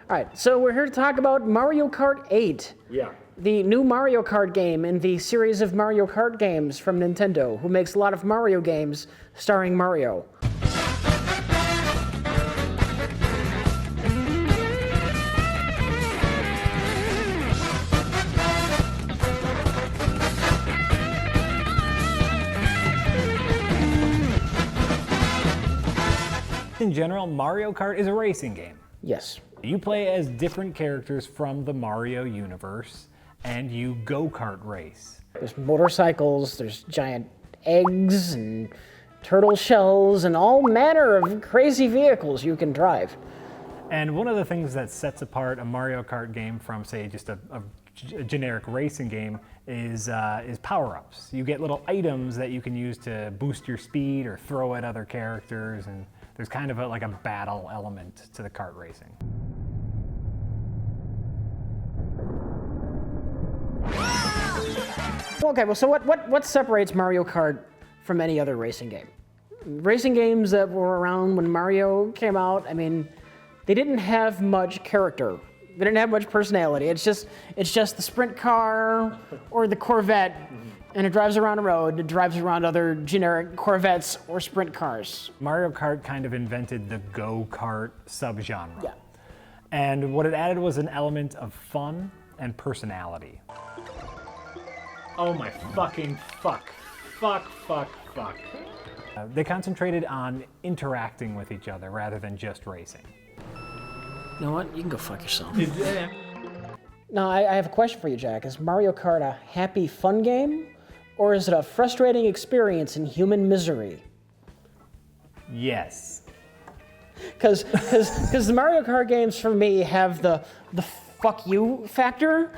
All right, so we're here to talk about Mario Kart 8. Yeah. The new Mario Kart game in the series of Mario Kart games from Nintendo, who makes a lot of Mario games starring Mario. In general, Mario Kart is a racing game. Yes. You play as different characters from the Mario universe, and you go-kart race. There's motorcycles, there's giant eggs and turtle shells and all manner of crazy vehicles you can drive. And one of the things that sets apart a Mario Kart game from, say, just a generic racing game is power-ups. You get little items that you can use to boost your speed or throw at other characters, and there's kind of like a battle element to the kart racing. Okay, well, so what separates Mario Kart from any other racing game? Racing games that were around when Mario came out, I mean, they didn't have much character. They didn't have much personality. It's just the sprint car or the Corvette, and it drives around a road. It drives around other generic Corvettes or sprint cars. Mario Kart kind of invented the go-kart subgenre. Yeah. And what it added was an element of fun and personality. Oh my fucking fuck. Fuck. They concentrated on interacting with each other rather than just racing. You know what? You can go fuck yourself. Now, I have a question for you, Jack. Is Mario Kart a happy, fun game? Or is it a frustrating experience in human misery? Yes. Because the Mario Kart games for me have the fuck you factor.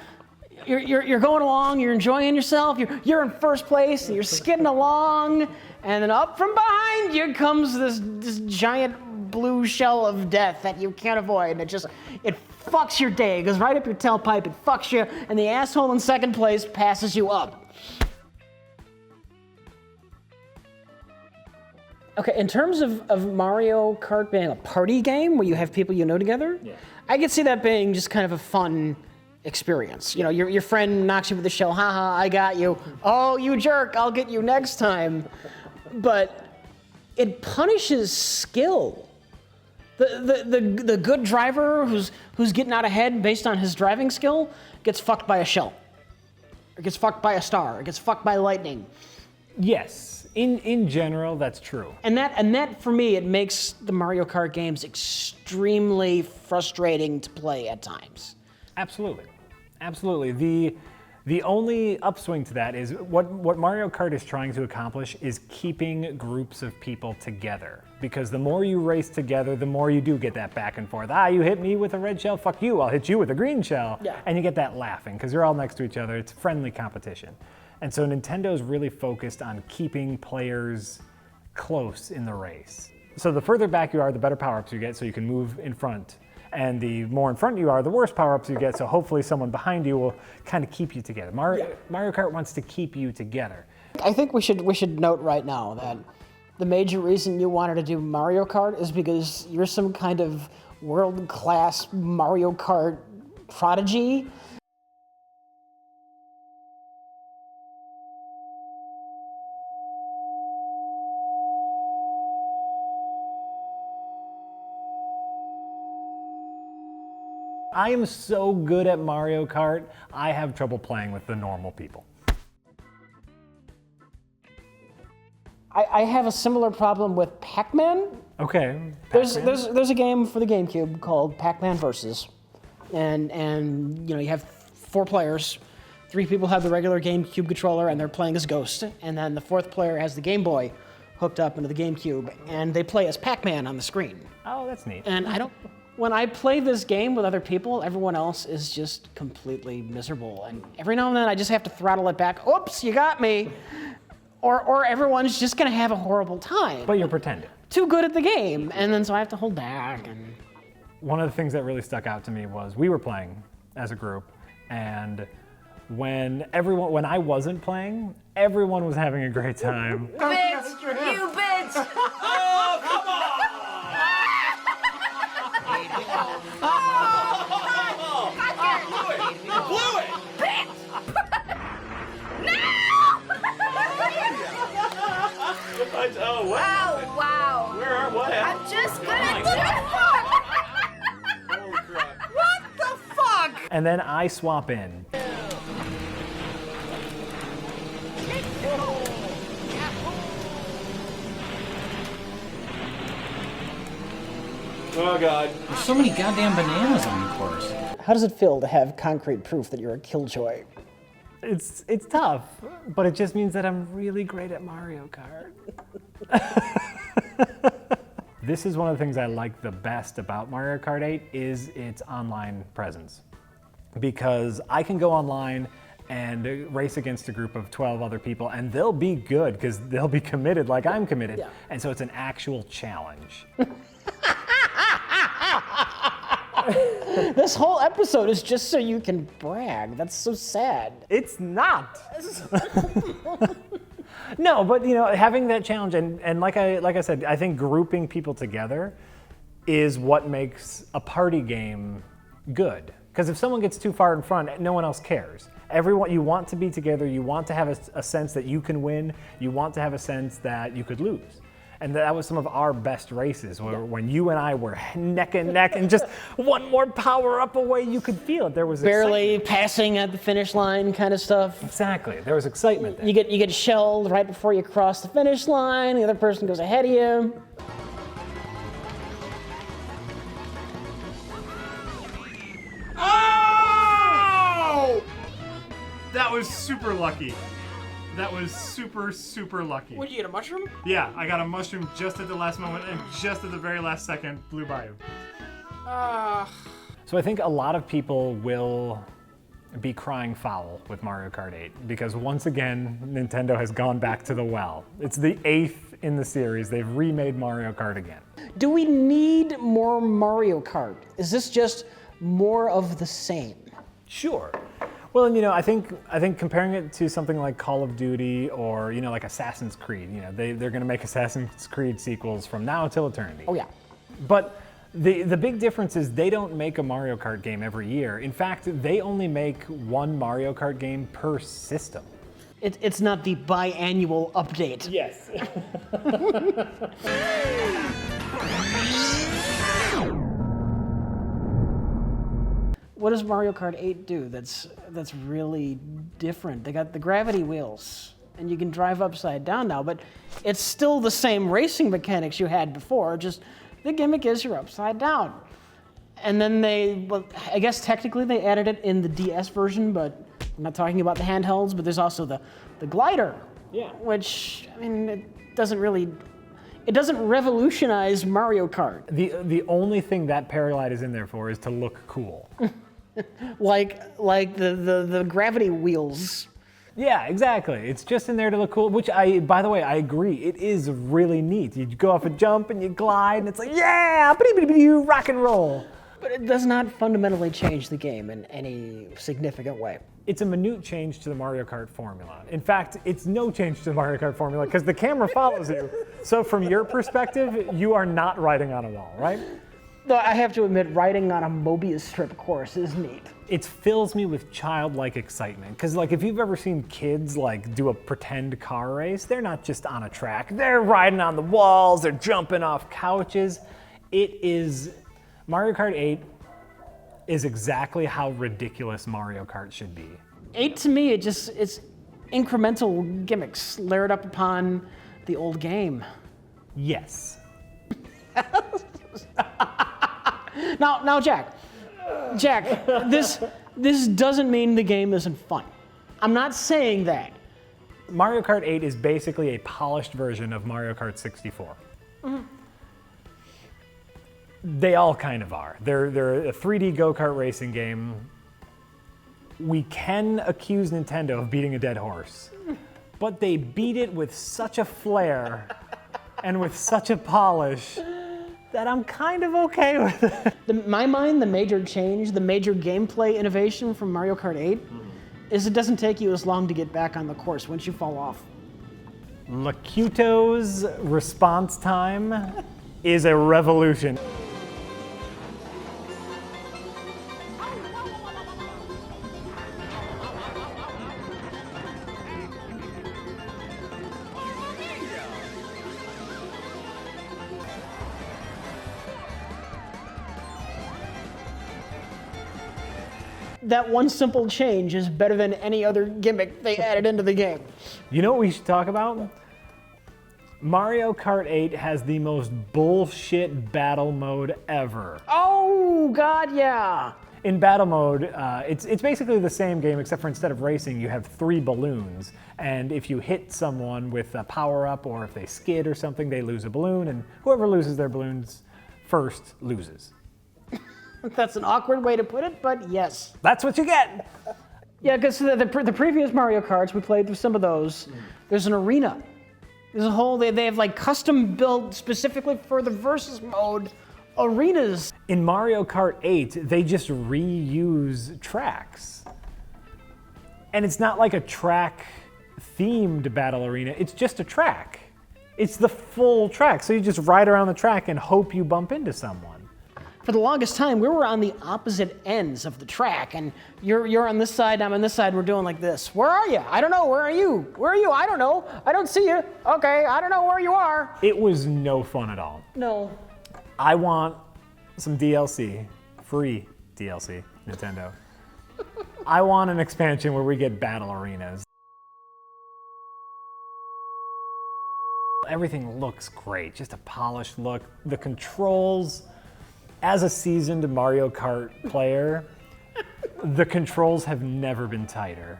You're going along, you're enjoying yourself, you're in first place, and you're skidding along, and then up from behind you comes this giant blue shell of death that you can't avoid, and it fucks your day. It goes right up your tailpipe, it fucks you, and the asshole in second place passes you up. Okay, in terms of Mario Kart being a party game where you have people you know together, yeah. I could see that being just kind of a fun experience. You know, your friend knocks you with the shell, haha, I got you. Oh, you jerk, I'll get you next time. But it punishes skill. The good driver who's getting out ahead based on his driving skill gets fucked by a shell. Or gets fucked by a star, or gets fucked by lightning. Yes. In general, that's true. And that for me, it makes the Mario Kart games extremely frustrating to play at times. Absolutely. The only upswing to that is what Mario Kart is trying to accomplish is keeping groups of people together. Because the more you race together, the more you do get that back and forth. You hit me with a red shell, fuck you, I'll hit you with a green shell. Yeah. And you get that laughing, because you're all next to each other. It's friendly competition. And so Nintendo's really focused on keeping players close in the race. So the further back you are, the better power-ups you get, so you can move in front. And the more in front you are, the worse power-ups you get, so hopefully someone behind you will kind of keep you together. Mario Kart wants to keep you together. I think we should note right now that the major reason you wanted to do Mario Kart is because you're some kind of world-class Mario Kart prodigy. I am so good at Mario Kart, I have trouble playing with the normal people. I have a similar problem with Pac-Man. Okay. There's a game for the GameCube called Pac-Man Versus, and you know, you have 4 players. 3 people have the regular GameCube controller and they're playing as Ghost, and then the 4th player has the Game Boy hooked up into the GameCube, and they play as Pac-Man on the screen. Oh, that's neat. And when I play this game with other people, everyone else is just completely miserable, and every now and then I just have to throttle it back. Oops, you got me. Or everyone's just gonna have a horrible time. But you're pretending. Too good at the game, and then so I have to hold back. And one of the things that really stuck out to me was we were playing as a group, and when I wasn't playing, everyone was having a great time. Bitch! You bitch! Oh, come on! Wow, wow. What happened? I'm just gonna do it. Holy crap. What the fuck? And then I swap in. Oh god. There's so many goddamn bananas on the course. How does it feel to have concrete proof that you're a killjoy? It's tough, but it just means that I'm really great at Mario Kart. This is one of the things I like the best about Mario Kart 8 is its online presence. Because I can go online and race against a group of 12 other people and they'll be good because they'll be committed like I'm committed. Yeah. And so it's an actual challenge. This whole episode is just so you can brag. That's so sad. It's not. No, but you know, having that challenge and like I said, I think grouping people together is what makes a party game good. Because if someone gets too far in front, no one else cares. Everyone, you want to be together, you want to have a sense that you can win, you want to have a sense that you could lose. And that was some of our best races, where when you and I were neck and neck, and just one more power up away, you could feel it. There was Barely excitement. passing at the finish line kind of stuff. Exactly, there was excitement there. You get shelled right before you cross the finish line. The other person goes ahead of you. Oh! That was super lucky. That was super, super lucky. Would you get a mushroom? Yeah, I got a mushroom just at the last moment, and just at the very last second, blew by you. So I think a lot of people will be crying foul with Mario Kart 8, because once again, Nintendo has gone back to the well. It's the 8th in the series. They've remade Mario Kart again. Do we need more Mario Kart? Is this just more of the same? Sure. Well, and you know, I think comparing it to something like Call of Duty or, you know, like Assassin's Creed, you know, they're going to make Assassin's Creed sequels from now until eternity. Oh yeah. But the big difference is they don't make a Mario Kart game every year. In fact, they only make one Mario Kart game per system. It's not the biannual update. Yes. What does Mario Kart 8 do that's really different? They got the gravity wheels, and you can drive upside down now, but it's still the same racing mechanics you had before, just the gimmick is you're upside down. And then I guess technically they added it in the DS version, but I'm not talking about the handhelds, but there's also the glider. Yeah. Which, I mean, it doesn't revolutionize Mario Kart. The only thing that Paraglide is in there for is to look cool. Like the gravity wheels. Yeah, exactly. It's just in there to look cool, which by the way, I agree. It is really neat. You go off a jump and you glide and it's like, yeah, rock and roll. But it does not fundamentally change the game in any significant way. It's a minute change to the Mario Kart formula. In fact, it's no change to the Mario Kart formula because the camera follows you. So from your perspective, you are not riding on a wall, right? Though I have to admit, riding on a Mobius strip course is neat. It fills me with childlike excitement. Because like if you've ever seen kids like do a pretend car race, they're not just on a track. They're riding on the walls, they're jumping off couches. Mario Kart 8 is exactly how ridiculous Mario Kart should be. 8 to me, it's incremental gimmicks layered up upon the old game. Yes. Now, Jack, this doesn't mean the game isn't fun. I'm not saying that. Mario Kart 8 is basically a polished version of Mario Kart 64. Mm-hmm. They all kind of are. They're a 3D go-kart racing game. We can accuse Nintendo of beating a dead horse, but they beat it with such a flair and with such a polish that I'm kind of okay with it. In my mind, the major change, the major gameplay innovation from Mario Kart 8 is it doesn't take you as long to get back on the course once you fall off. Lakuto's response time is a revolution. that one simple change is better than any other gimmick they added into the game. You know what we should talk about? Mario Kart 8 has the most bullshit battle mode ever. Oh, God, yeah. In battle mode, it's basically the same game, except for instead of racing, you have 3 balloons. And if you hit someone with a power-up, or if they skid or something, they lose a balloon, and whoever loses their balloons first loses. That's an awkward way to put it, but yes. That's what you get! Yeah, because the previous Mario Karts, we played through some of those. There's an arena. There's a whole, they have like custom built specifically for the versus mode arenas. In Mario Kart 8, they just reuse tracks. And it's not like a track-themed battle arena, it's just a track. It's the full track, so you just ride around the track and hope you bump into someone. For the longest time, we were on the opposite ends of the track, and you're on this side, I'm on this side, we're doing like this. Where are you? I don't know, where are you? Where are you? I don't know, I don't see you. Okay, I don't know where you are. It was no fun at all. No. I want some DLC, free DLC, Nintendo. I want an expansion where we get battle arenas. Everything looks great, just a polished look. The controls, as a seasoned Mario Kart player, the controls have never been tighter.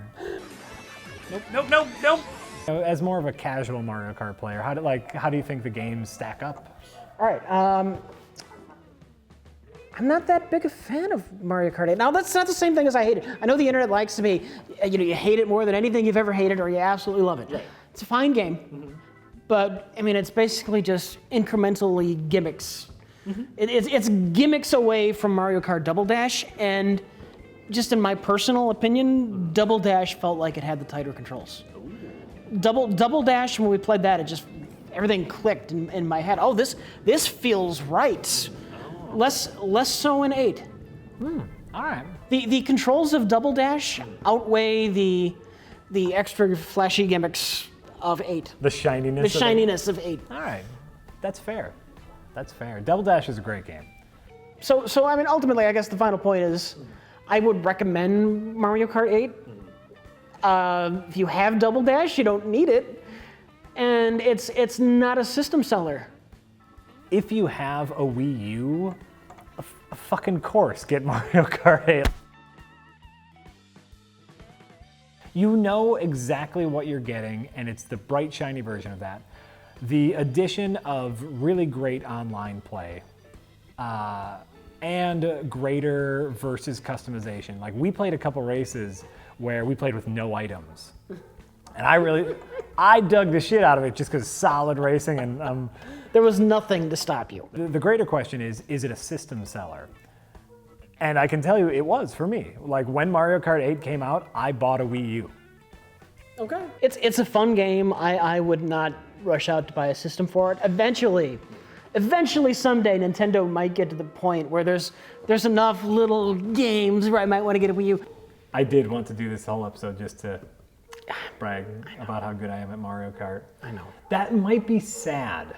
Nope. As more of a casual Mario Kart player, how do you think the games stack up? All right, I'm not that big a fan of Mario Kart 8. Now, that's not the same thing as I hate it. I know the internet likes to be, you hate it more than anything you've ever hated, or you absolutely love it. Right. It's a fine game, but I mean, it's basically just incrementally gimmicks. It's gimmicks away from Mario Kart Double Dash, and just in my personal opinion, Double Dash felt like it had the tighter controls. Double Dash, when we played that, it just, everything clicked in my head. Oh, this feels right. Less so in 8. All right. The controls of Double Dash outweigh the extra flashy gimmicks of 8. The shininess. The shininess of 8. All right, that's fair. That's fair. Double Dash is a great game. So I mean, ultimately, I guess the final point is, I would recommend Mario Kart 8. If you have Double Dash, you don't need it, and it's not a system seller. If you have a Wii U, a fucking course, get Mario Kart 8. You know exactly what you're getting, and it's the bright, shiny version of that. The addition of really great online play, and greater versus customization. Like, we played a couple races where we played with no items. And I dug the shit out of it just because solid racing, and There was nothing to stop you. the greater question is it a system seller? And I can tell you it was for me. Like, when Mario Kart 8 came out, I bought a Wii U. Okay. It's a fun game. I would not rush out to buy a system for it. Eventually someday Nintendo might get to the point where there's enough little games where I might want to get a Wii U. I did want to do this whole episode just to brag about how good I am at Mario Kart. I know. That might be sad.